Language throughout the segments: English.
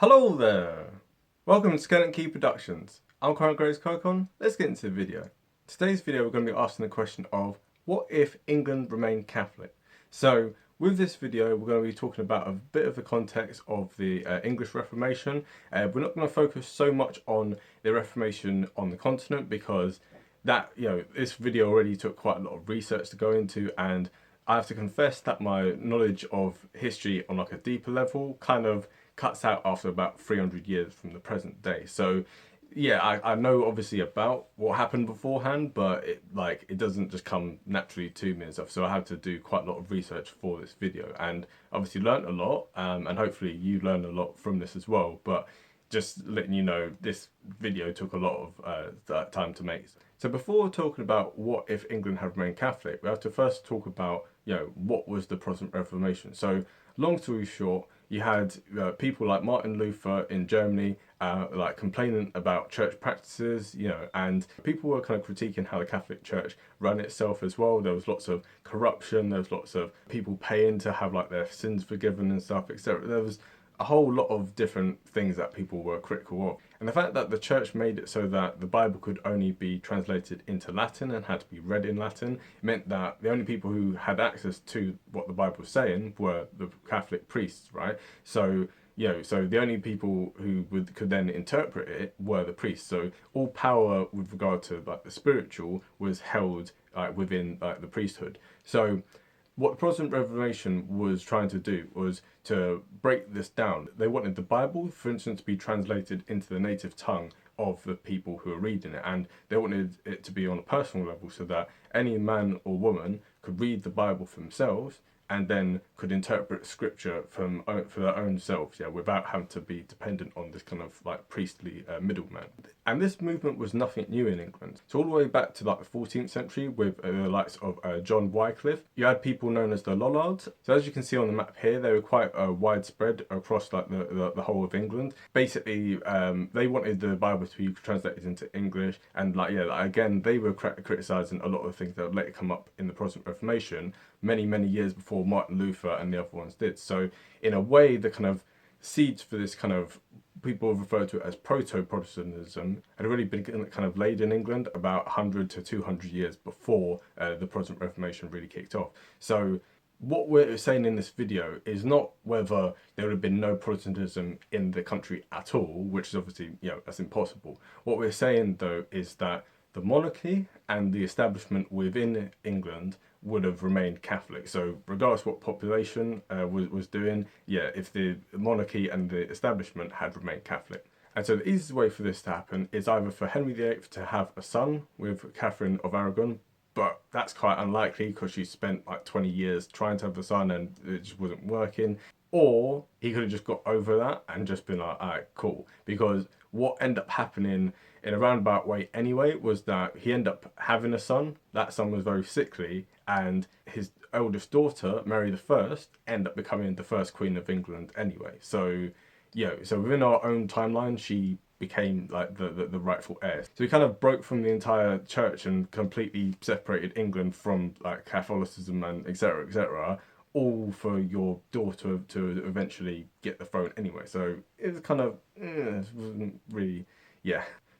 Hello there! Welcome to Skeleton Key Productions. I'm Current Grace Kokon. Let's get into the video. Today's video we're going to be asking the question of what if England remained Catholic? So with this video we're going to be talking about a bit of the context of the English Reformation. We're not going to focus so much on the Reformation on the continent because this video already took quite a lot of research to go into, and I have to confess that my knowledge of history on like a deeper level kind of cuts out after about 300 years from the present day. So yeah, I know obviously about what happened beforehand, but it doesn't just come naturally to me and stuff. So I had to do quite a lot of research for this video, and obviously learned a lot, and hopefully you learned a lot from this as well. But just letting you know, this video took a lot of time to make. So before talking about what if England had remained Catholic, we have to first talk about, what was the Protestant Reformation. So long story short, you had people like Martin Luther in Germany, like complaining about church practices, and people were kind of critiquing how the Catholic Church ran itself as well. There was lots of corruption, there was lots of people paying to have like their sins forgiven and stuff, etc. There was a whole lot of different things that people were critical of. And the fact that the church made it so that the Bible could only be translated into Latin and had to be read in Latin meant that the only people who had access to what the Bible was saying were the Catholic priests, right? So so the only people who could then interpret it were the priests. So all power with regard to like the spiritual was held within the priesthood. So what the Protestant Reformation was trying to do was to break this down. They wanted the Bible, for instance, to be translated into the native tongue of the people who are reading it, and they wanted it to be on a personal level so that any man or woman could read the Bible for themselves and then could interpret scripture for their own selves, without having to be dependent on this kind of like priestly middleman. And this movement was nothing new in England. So all the way back to like the 14th century with the likes of John Wycliffe, you had people known as the Lollards. So as you can see on the map here, they were quite widespread across like the whole of England. Basically, they wanted the Bible to be translated into English, and again, they were criticising a lot of the things that would later come up in the Protestant Reformation many years before Martin Luther and the other ones did. So in a way, the kind of seeds for this kind of, people refer to it as proto-Protestantism, had already been kind of laid in England about 100 to 200 years before the Protestant Reformation really kicked off. So what we're saying in this video is not whether there would have been no Protestantism in the country at all, which is obviously, that's impossible. What we're saying though is that the monarchy and the establishment within England would have remained Catholic. So regardless what population was doing, if the monarchy and the establishment had remained Catholic. And so the easiest way for this to happen is either for Henry VIII to have a son with Catherine of Aragon, but that's quite unlikely because she spent like 20 years trying to have a son and it just wasn't working. Or he could have just got over that and just been like, alright, cool. Because what ended up happening in a roundabout way anyway was that he ended up having a son. That son was very sickly, and his eldest daughter, Mary I, ended up becoming the first Queen of England anyway. So so within our own timeline, she became like the rightful heir. So he kind of broke from the entire church and completely separated England from like Catholicism and etc., all for your daughter to eventually get the throne anyway. So it was kind of, it wasn't really,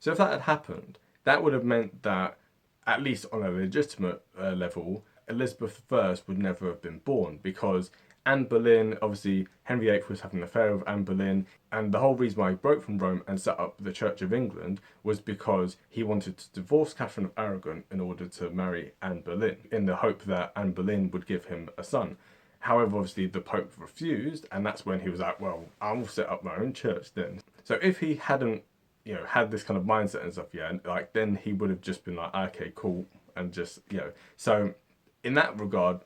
So if that had happened, that would have meant that, at least on a legitimate level, Elizabeth I would never have been born, because Anne Boleyn, obviously Henry VIII was having an affair with Anne Boleyn, and the whole reason why he broke from Rome and set up the Church of England was because he wanted to divorce Catherine of Aragon in order to marry Anne Boleyn, in the hope that Anne Boleyn would give him a son. However, obviously the Pope refused, and that's when he was like, well, I'll set up my own church then. So if he hadn't, had this kind of mindset and stuff, and then he would have just been like, okay, cool, and just, So in that regard,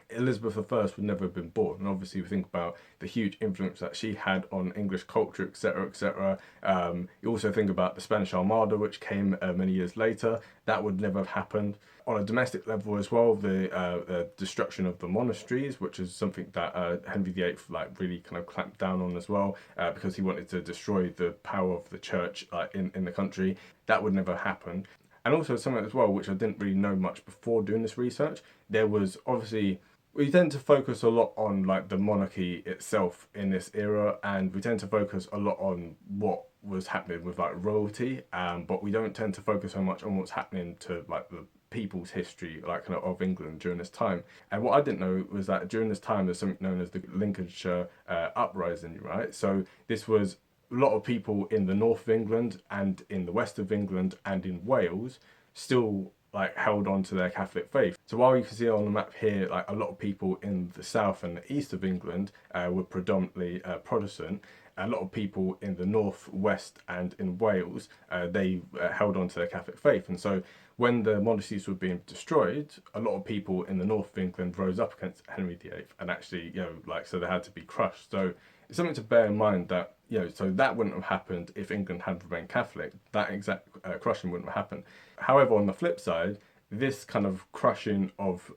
Elizabeth I would never have been born. And obviously we think about the huge influence that she had on English culture, etc. You also think about the Spanish Armada, which came many years later. That would never have happened. On a domestic level as well, the destruction of the monasteries, which is something that Henry VIII really kind of clamped down on as well, because he wanted to destroy the power of the church in the country. That would never happen. And also something as well, which I didn't really know much before doing this research, there was obviously we tend to focus a lot on like the monarchy itself in this era, and we tend to focus a lot on what was happening with like royalty, but we don't tend to focus so much on what's happening to like the people's history, like kind of England during this time. And what I didn't know was that during this time there's something known as the Lincolnshire Uprising, right? So this was a lot of people in the north of England and in the west of England and in Wales still like held on to their Catholic faith. So while you can see on the map here, like a lot of people in the south and the east of England were predominantly Protestant, a lot of people in the north, west and in Wales, they held on to their Catholic faith. And so when the monasteries were being destroyed, a lot of people in the north of England rose up against Henry VIII and actually, so they had to be crushed. So it's something to bear in mind that, so that wouldn't have happened if England had remained Catholic. That exact crushing wouldn't have happened. However, on the flip side, this kind of crushing of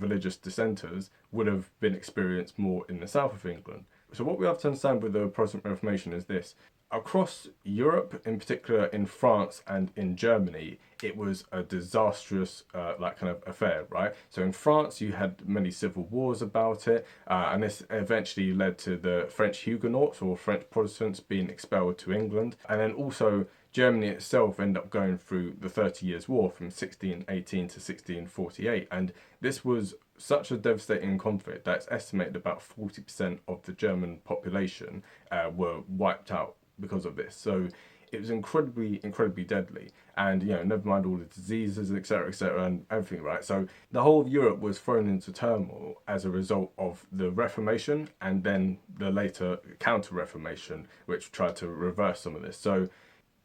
religious dissenters would have been experienced more in the south of England. So what we have to understand with the Protestant Reformation is this. Across Europe, in particular in France and in Germany, it was a disastrous kind of affair, right? So in France, you had many civil wars about it, and this eventually led to the French Huguenots or French Protestants being expelled to England. And then also Germany itself ended up going through the 30 Years' War from 1618 to 1648. And this was such a devastating conflict that it's estimated about 40% of the German population were wiped out because of this. So it was incredibly deadly, and never mind all the diseases, etc., and everything, right? So the whole of Europe was thrown into turmoil as a result of the Reformation and then the later Counter-Reformation, which tried to reverse some of this. So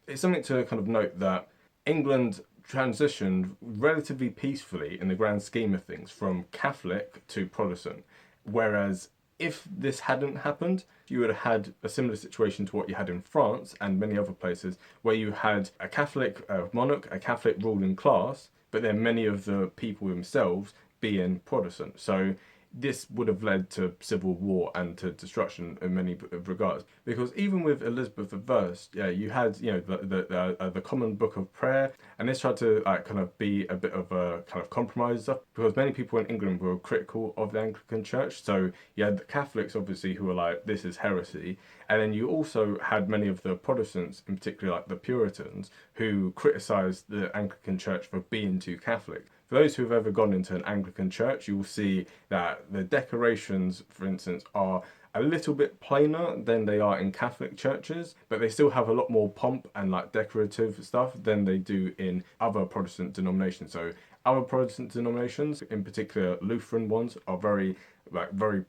it's something to kind of note that England transitioned relatively peacefully in the grand scheme of things from Catholic to Protestant, whereas if this hadn't happened, you would have had a similar situation to what you had in France and many other places, where you had a Catholic monarch, a Catholic ruling class, but then many of the people themselves being Protestant. So this would have led to civil war and to destruction in many regards. Because even with Elizabeth I, you had the Common Book of Prayer, and this tried to kind of be a bit of a kind of compromise stuff, because many people in England were critical of the Anglican Church. So you had the Catholics obviously who were like, this is heresy, and then you also had many of the Protestants, in particular like the Puritans, who criticised the Anglican Church for being too Catholic. For those who have ever gone into an Anglican church, you will see that the decorations, for instance, are a little bit plainer than they are in Catholic churches, but they still have a lot more pomp and like decorative stuff than they do in other Protestant denominations. So other Protestant denominations, in particular Lutheran ones, are very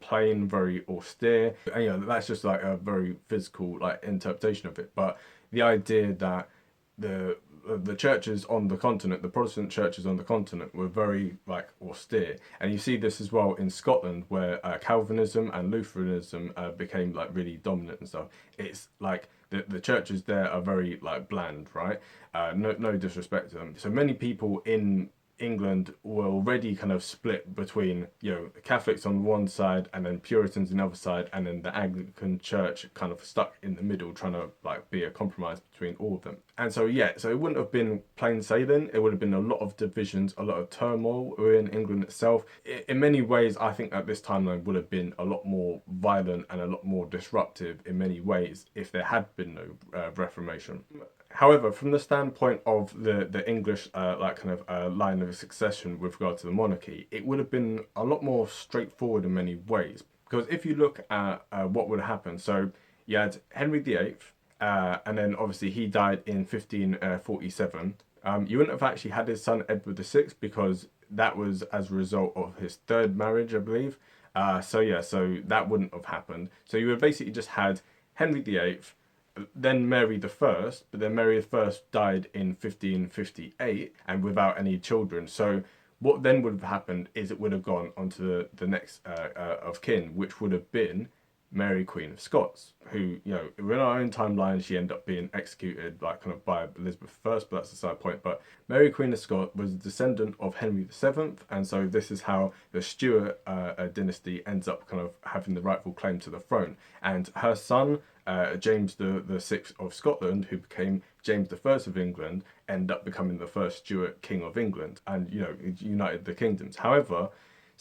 plain, very austere. And that's just like a very physical like interpretation of it. But the idea that the churches on the continent, the Protestant churches on the continent, were very like austere, and you see this as well in Scotland, where Calvinism and Lutheranism became like really dominant and stuff. It's like the churches there are very like bland, right? No disrespect to them. So many people in England were already kind of split between Catholics on one side and then Puritans on the other side, and then the Anglican Church kind of stuck in the middle, trying to like be a compromise between all of them. And so so it wouldn't have been plain sailing. It would have been a lot of divisions, a lot of turmoil within England itself. In many ways, I think that this timeline would have been a lot more violent and a lot more disruptive in many ways if there had been no Reformation. However, from the standpoint of the English line of succession with regard to the monarchy, it would have been a lot more straightforward in many ways. Because if you look at what would happen, so you had Henry VIII, and then obviously he died in 1547. You wouldn't have actually had his son Edward VI, because that was as a result of his third marriage, I believe. So that wouldn't have happened. So you would have basically just had Henry VIII, then Mary the First, but then Mary the First died in 1558 and without any children. So what then would have happened is it would have gone on to the next of kin, which would have been Mary Queen of Scots, who, in our own timeline, she ended up being executed like kind of by Elizabeth I, but that's a side point. But Mary Queen of Scots was a descendant of Henry VII, and so this is how the Stuart dynasty ends up kind of having the rightful claim to the throne. And her son, James the Sixth of Scotland, who became James the First of England, ended up becoming the first Stuart King of England, and united the kingdoms. However,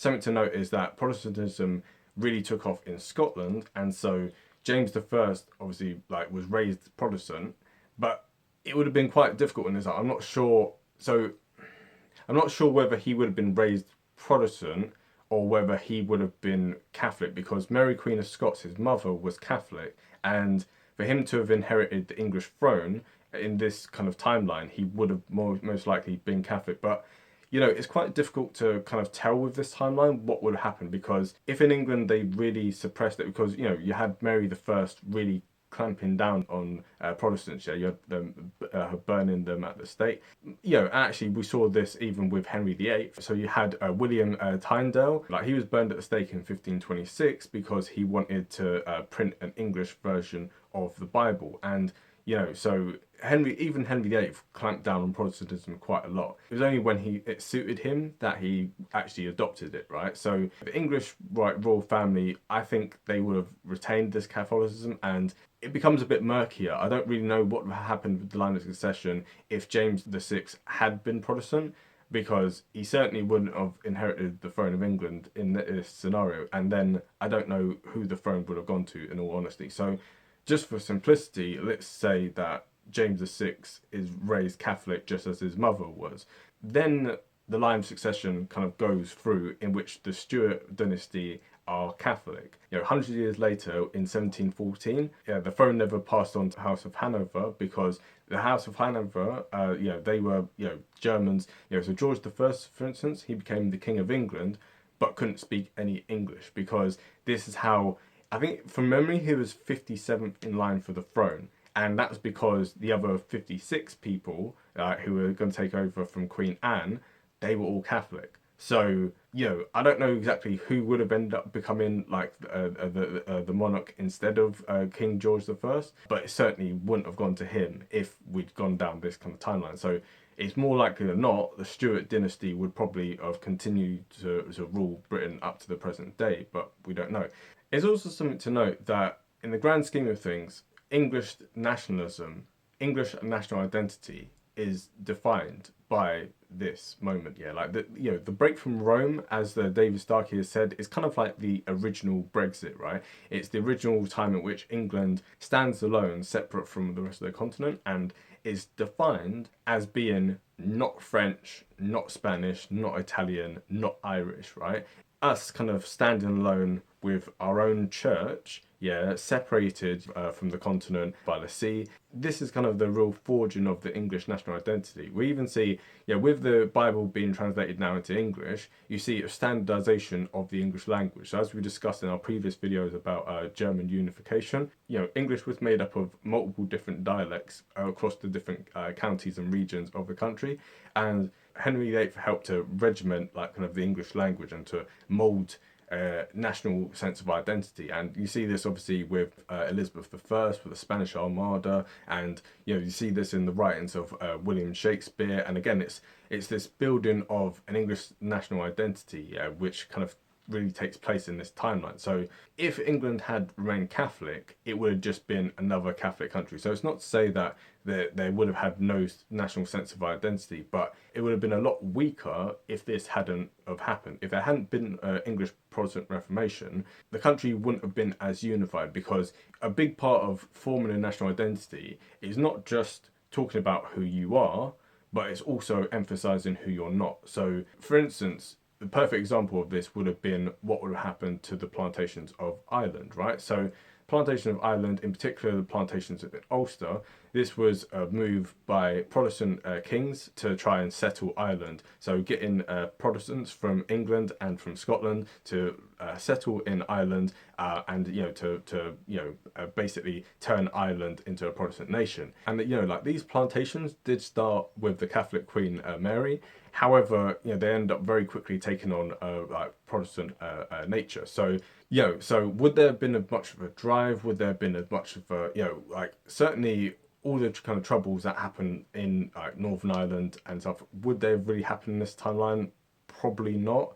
something to note is that Protestantism really took off in Scotland, and so James the First obviously like was raised Protestant, but it would have been quite difficult in this. I'm not sure. So I'm not sure whether he would have been raised Protestant or whether he would have been Catholic, because Mary Queen of Scots, his mother, was Catholic, and for him to have inherited the English throne in this kind of timeline, he would have most likely been Catholic. But it's quite difficult to kind of tell with this timeline what would happen, because if in England they really suppressed it, because you had Mary the First really clamping down on Protestants. Yeah, you had them burning them at the stake. Actually, we saw this even with Henry VIII. So you had William Tyndale, like he was burned at the stake in 1526 because he wanted to print an English version of the Bible. And so even Henry VIII clamped down on Protestantism quite a lot. It was only when it suited him that he actually adopted it, right? So the English royal family, I think they would have retained this Catholicism, and it becomes a bit murkier. I don't really know what happened with the line of succession if James VI had been Protestant, because he certainly wouldn't have inherited the throne of England in this scenario. And then I don't know who the throne would have gone to, in all honesty. So just for simplicity, let's say that James VI is raised Catholic just as his mother was. Then the line of succession kind of goes through in which the Stuart dynasty are Catholic. 100 years later, in 1714, the throne never passed on to the House of Hanover, because the House of Hanover, they were, Germans. So George I, for instance, he became the King of England, but couldn't speak any English, because this is how, I think from memory, he was 57th in line for the throne. And that's because the other 56 people who were going to take over from Queen Anne, they were all Catholic. So, I don't know exactly who would have ended up becoming like the monarch instead of King George I, but it certainly wouldn't have gone to him if we'd gone down this kind of timeline. So it's more likely than not the Stuart dynasty would probably have continued to rule Britain up to the present day, but we don't know. It's also something to note that in the grand scheme of things, English nationalism, English national identity is defined by this moment. The break from Rome, as David Starkey has said, is kind of like the original Brexit, right? It's the original time at which England stands alone, separate from the rest of the continent, and is defined as being not French, not Spanish, not Italian, not Irish, right? Us kind of standing alone with our own church, separated from the continent by the sea. This is kind of the real forging of the English national identity. We even see, with the Bible being translated now into English, you see a standardization of the English language. So as we discussed in our previous videos about German unification, English was made up of multiple different dialects across the different counties and regions of the country, and Henry VIII helped to regiment like kind of the English language and to mould national sense of identity. And you see this obviously with Elizabeth I, with the Spanish Armada, and you see this in the writings of William Shakespeare. And again, it's this building of an English national identity, which kind of really takes place in this timeline. So if England had remained Catholic, it would have just been another Catholic country. So it's not to say that they would have had no national sense of identity, but it would have been a lot weaker if this hadn't have happened. If there hadn't been English Protestant Reformation, the country wouldn't have been as unified, because a big part of forming a national identity is not just talking about who you are, but it's also emphasizing who you're not. So for instance, the perfect example of this would have been what would have happened to the plantations of Ireland, right? So Plantation of Ireland, in particular the plantations in Ulster, this was a move by Protestant kings to try and settle Ireland. So getting Protestants from England and from Scotland to settle in Ireland, and to basically turn Ireland into a Protestant nation. And like these plantations did start with the Catholic Queen Mary. However, they end up very quickly taking on like Protestant nature. So so would there have been much of a drive? Would there have been much of a like certainly all the kind of troubles that happen in like Northern Ireland and stuff, would they have really happened in this timeline? Probably not,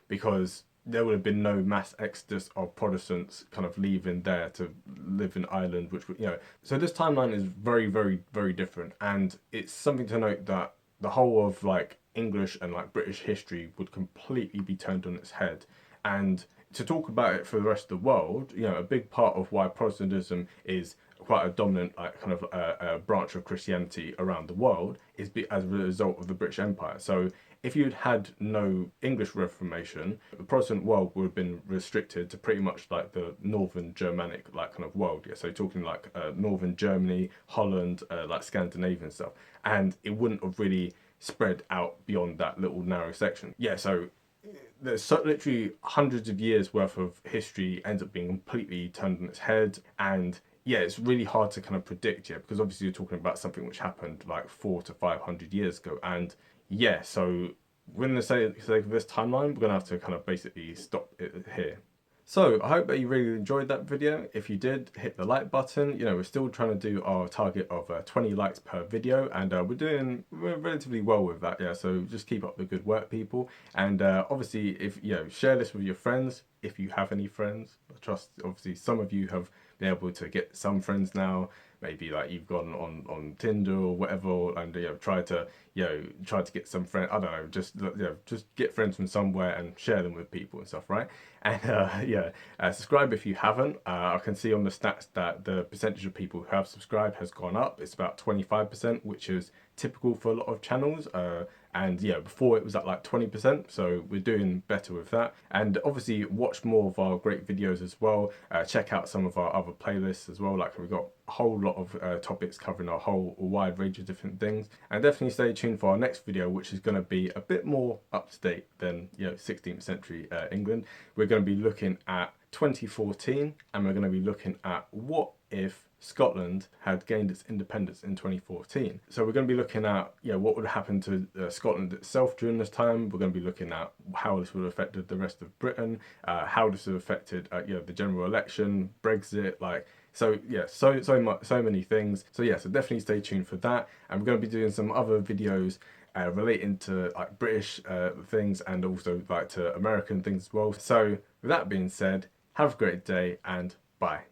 because there would have been no mass exodus of Protestants kind of leaving there to live in Ireland, which would, so this timeline is very, very, very different. And it's something to note that the whole of like English and like British history would completely be turned on its head. And to talk about it for the rest of the world, you know, a big part of why Protestantism is quite a dominant like kind of branch of Christianity around the world is as a result of the British Empire. So if you'd had no English Reformation, the Protestant world would have been restricted to pretty much like the northern Germanic like kind of world. Yeah, so talking like northern Germany, Holland, like Scandinavian stuff, and it wouldn't have really spread out beyond that little narrow section. Yeah, so there's literally hundreds of years worth of history ends up being completely turned on its head, and yeah, it's really hard to kind of predict, yeah, because obviously you're talking about something which happened like 400 to 500 years ago, and yeah, so we're going to say for this timeline, we're going to have to kind of basically stop it here. So I hope that you really enjoyed that video. If you did, hit the like button. You know, we're still trying to do our target of 20 likes per video, and we're relatively well with that. Yeah, so just keep up the good work, people. And obviously, if you know, share this with your friends if you have any friends. I trust obviously some of you have been able to get some friends now. Maybe like you've gone on Tinder or whatever, and you know try to get some friends. I don't know, just get friends from somewhere and share them with people and stuff, right? And yeah, subscribe if you haven't. I can see on the stats that the percentage of people who have subscribed has gone up. It's about 25%, which is typical for a lot of channels. And yeah, before it was at like 20%, so we're doing better with that. And obviously watch more of our great videos as well. Check out some of our other playlists as well. Like we've got a whole lot of topics covering a wide range of different things. And definitely stay tuned for our next video, which is going to be a bit more up to date than 16th century England. We're going to be looking at 2014, and we're going to be looking at what if Scotland had gained its independence in 2014. So we're going to be looking at what would happen to Scotland itself during this time. We're going to be looking at how this would have affected the rest of Britain, how this would have affected the general election, Brexit, like. So yeah, so many things. So yeah, so definitely stay tuned for that. And we're going to be doing some other videos relating to like British things and also like to American things as well. So with that being said, have a great day and bye.